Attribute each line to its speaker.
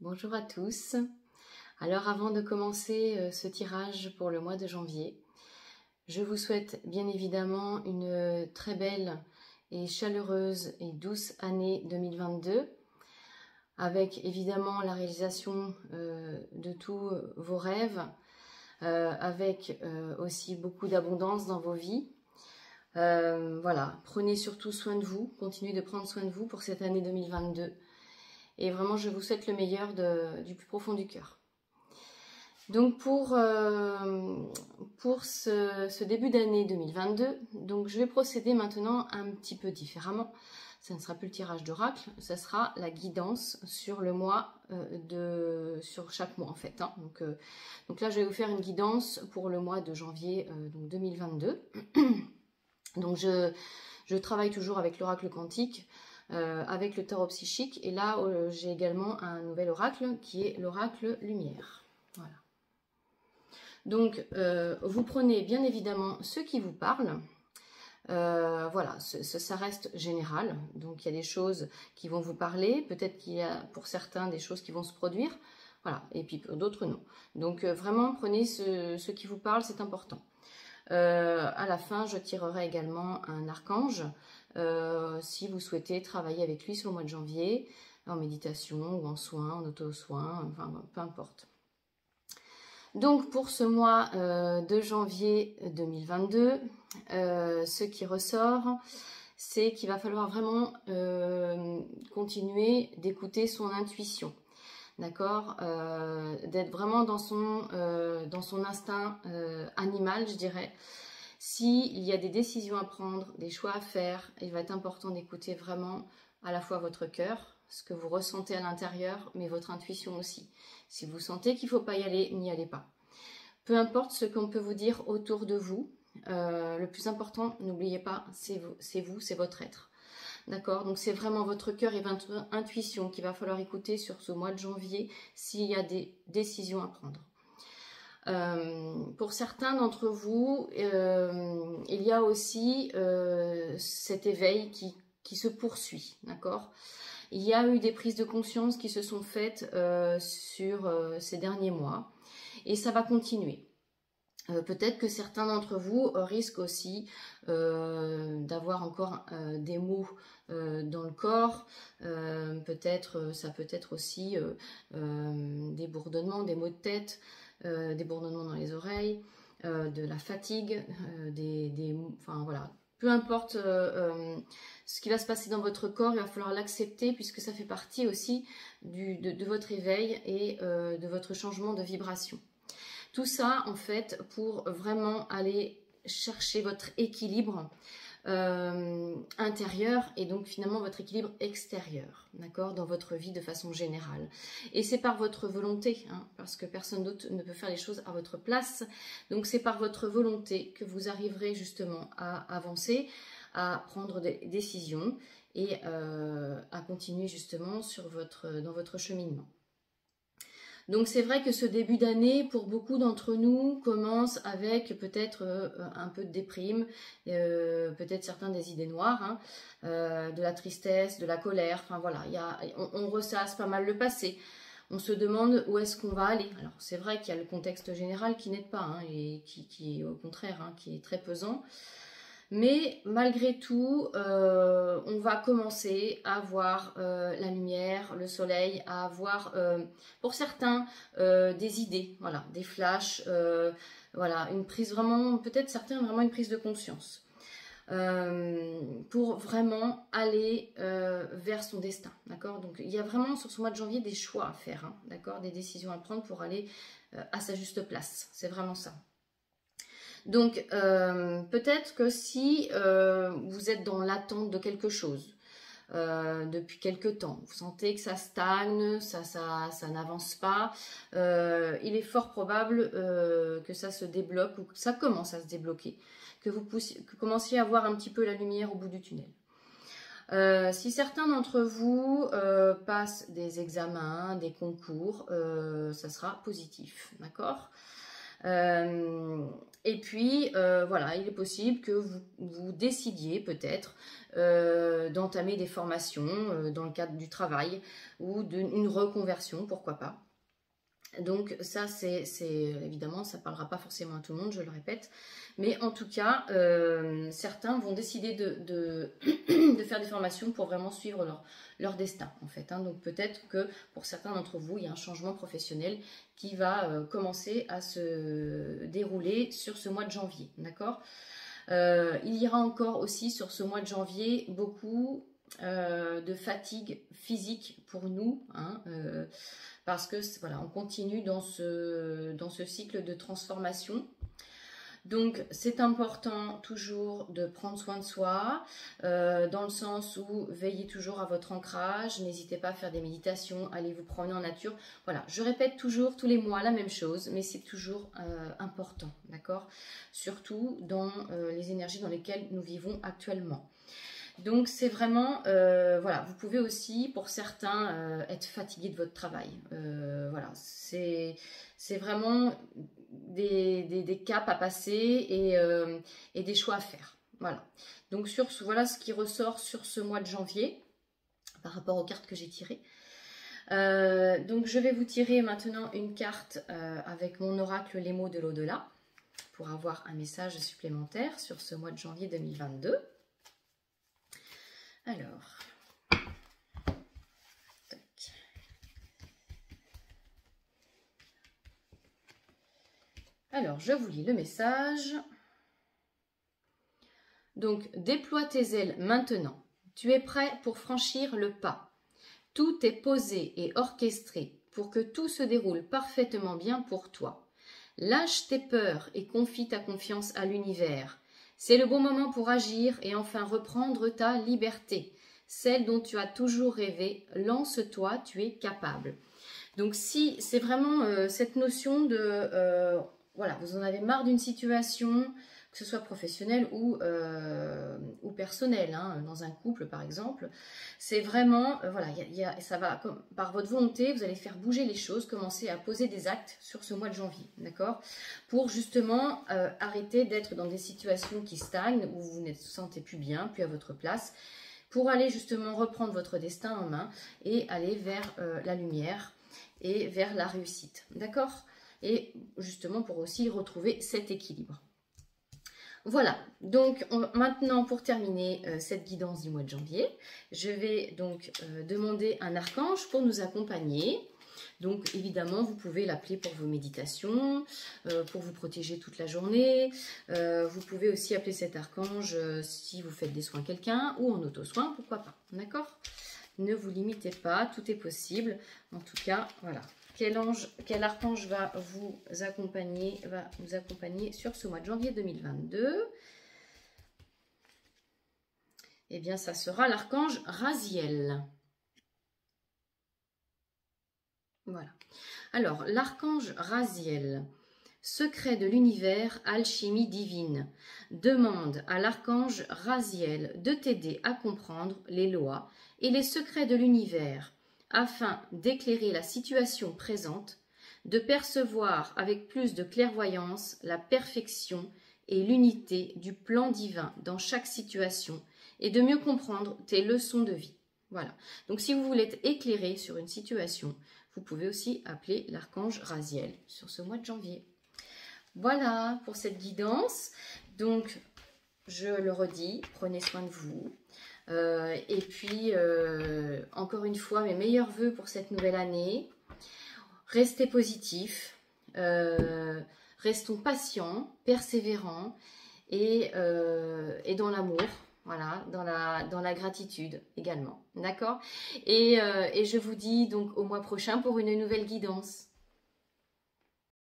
Speaker 1: Bonjour à tous. Alors avant de commencer ce tirage pour le mois de janvier, je vous souhaite bien évidemment une très belle et chaleureuse et douce année 2022 avec évidemment la réalisation de tous vos rêves, avec aussi beaucoup d'abondance dans vos vies. Voilà, prenez surtout soin de vous, continuez de prendre soin de vous pour cette année 2022. Et vraiment, je vous souhaite le meilleur du plus profond du cœur. Donc pour ce début d'année 2022, donc je vais procéder maintenant un petit peu différemment. Ça ne sera plus le tirage d'oracle, ça sera la guidance sur le mois, sur chaque mois en fait. Hein. Donc là, je vais vous faire une guidance pour le mois de janvier donc 2022. Donc je travaille toujours avec l'oracle quantique. Avec le tarot psychique, et là j'ai également un nouvel oracle qui est l'oracle lumière. Voilà. Donc vous prenez bien évidemment ce qui vous parle. Voilà, ça reste général, donc il y a des choses qui vont vous parler, peut-être qu'il y a pour certains des choses qui vont se produire, voilà, et puis pour d'autres non. Donc vraiment prenez ce qui vous parle, c'est important. À la fin, je tirerai également un archange si vous souhaitez travailler avec lui sur le mois de janvier, en méditation ou en soins, en auto-soins, enfin peu importe. Donc pour ce mois de janvier 2022, ce qui ressort, c'est qu'il va falloir vraiment continuer d'écouter son intuition. D'accord, d'être vraiment dans son instinct animal, je dirais. S'il y a des décisions à prendre, des choix à faire, il va être important d'écouter vraiment à la fois votre cœur, ce que vous ressentez à l'intérieur, mais votre intuition aussi. Si vous sentez qu'il ne faut pas y aller, n'y allez pas. Peu importe ce qu'on peut vous dire autour de vous, le plus important, n'oubliez pas, c'est vous, c'est votre être. D'accord, donc c'est vraiment votre cœur et votre intuition qu'il va falloir écouter sur ce mois de janvier s'il y a des décisions à prendre. Pour certains d'entre vous, il y a aussi cet éveil qui se poursuit, d'accord. Il y a eu des prises de conscience qui se sont faites sur ces derniers mois et ça va continuer. Peut-être que certains d'entre vous risquent aussi d'avoir encore des maux dans le corps, ça peut être aussi des bourdonnements, des maux de tête, des bourdonnements dans les oreilles, de la fatigue, enfin voilà, peu importe ce qui va se passer dans votre corps, il va falloir l'accepter puisque ça fait partie aussi de votre éveil et de votre changement de vibration. Tout ça, en fait, pour vraiment aller chercher votre équilibre intérieur et donc finalement votre équilibre extérieur, d'accord, dans votre vie de façon générale. Et c'est par votre volonté, hein, parce que personne d'autre ne peut faire les choses à votre place. Donc c'est par votre volonté que vous arriverez justement à avancer, à prendre des décisions et à continuer justement dans votre cheminement. Donc c'est vrai que ce début d'année, pour beaucoup d'entre nous, commence avec peut-être un peu de déprime, peut-être certains des idées noires, hein, de la tristesse, de la colère, enfin voilà, on ressasse pas mal le passé. On se demande où est-ce qu'on va aller. Alors c'est vrai qu'il y a le contexte général qui n'aide pas, hein, et qui au contraire, hein, qui est très pesant. Mais malgré tout, on va commencer à voir la lumière, le soleil, à avoir pour certains des idées, voilà, des flashs, voilà, une prise vraiment, peut-être certains vraiment une prise de conscience pour vraiment aller vers son destin, d'accord. Donc il y a vraiment sur ce mois de janvier des choix à faire, hein, d'accord, des décisions à prendre pour aller à sa juste place, c'est vraiment ça. Donc, peut-être que si vous êtes dans l'attente de quelque chose depuis quelque temps, vous sentez que ça stagne, ça n'avance pas, il est fort probable que ça se débloque ou que ça commence à se débloquer, que vous commenciez à voir un petit peu la lumière au bout du tunnel. Si certains d'entre vous passent des examens, des concours, ça sera positif, d'accord ? Et puis, voilà, il est possible que vous décidiez peut-être d'entamer des formations dans le cadre du travail ou d'une reconversion, pourquoi pas. Donc ça, c'est évidemment, ça ne parlera pas forcément à tout le monde, je le répète. Mais en tout cas, certains vont décider de faire des formations pour vraiment suivre leur destin, en fait. Hein. Donc peut-être que pour certains d'entre vous, il y a un changement professionnel qui va commencer à se dérouler sur ce mois de janvier, d'accord ? Il y aura encore aussi sur ce mois de janvier beaucoup de fatigue physique pour nous, hein, parce que voilà, on continue dans ce cycle de transformation. Donc c'est important toujours de prendre soin de soi, dans le sens où veillez toujours à votre ancrage, n'hésitez pas à faire des méditations, allez vous promener en nature. Voilà, je répète toujours tous les mois la même chose, mais c'est toujours important, d'accord? Surtout dans les énergies dans lesquelles nous vivons actuellement. Donc c'est vraiment, voilà, vous pouvez aussi pour certains être fatigué de votre travail. Voilà, c'est vraiment des caps à passer et des choix à faire. Voilà, donc voilà ce qui ressort sur ce mois de janvier par rapport aux cartes que j'ai tirées. Donc je vais vous tirer maintenant une carte avec mon oracle Les mots de l'au-delà pour avoir un message supplémentaire sur ce mois de janvier 2022. Alors, tac. Alors, je vous lis le message. Donc, déploie tes ailes maintenant. Tu es prêt pour franchir le pas. Tout est posé et orchestré pour que tout se déroule parfaitement bien pour toi. Lâche tes peurs et confie ta confiance à l'univers. C'est le bon moment pour agir et enfin reprendre ta liberté. Celle dont tu as toujours rêvé, lance-toi, tu es capable. Donc si c'est vraiment cette notion de, voilà, vous en avez marre d'une situation, que ce soit professionnelle ou personnelle, hein, dans un couple par exemple, c'est vraiment, voilà, ça va, par votre volonté, vous allez faire bouger les choses, commencer à poser des actes sur ce mois de janvier, d'accord? Pour justement arrêter d'être dans des situations qui stagnent, où vous ne vous sentez plus bien, plus à votre place, pour aller justement reprendre votre destin en main et aller vers la lumière et vers la réussite, d'accord? Et justement pour aussi retrouver cet équilibre. Voilà, donc maintenant pour terminer cette guidance du mois de janvier, je vais donc demander un archange pour nous accompagner. Donc évidemment, vous pouvez l'appeler pour vos méditations, pour vous protéger toute la journée. Vous pouvez aussi appeler cet archange si vous faites des soins à quelqu'un ou en auto-soin, pourquoi pas, d'accord? Ne vous limitez pas, tout est possible. En tout cas, voilà. Quel archange va vous accompagner sur ce mois de janvier 2022? Eh bien, ça sera l'archange Raziel. Voilà. Alors, l'archange Raziel, secret de l'univers, alchimie divine, demande à l'archange Raziel de t'aider à comprendre les lois et les secrets de l'univers, afin d'éclairer la situation présente, de percevoir avec plus de clairvoyance la perfection et l'unité du plan divin dans chaque situation et de mieux comprendre tes leçons de vie. Voilà. Donc si vous voulez être éclairé sur une situation, vous pouvez aussi appeler l'archange Raziel sur ce mois de janvier. Voilà pour cette guidance. Donc je le redis, prenez soin de vous. Et puis, encore une fois, mes meilleurs vœux pour cette nouvelle année. Restez positifs, restons patients, persévérants et dans l'amour, voilà, dans la gratitude également, d'accord? Et je vous dis donc au mois prochain pour une nouvelle guidance.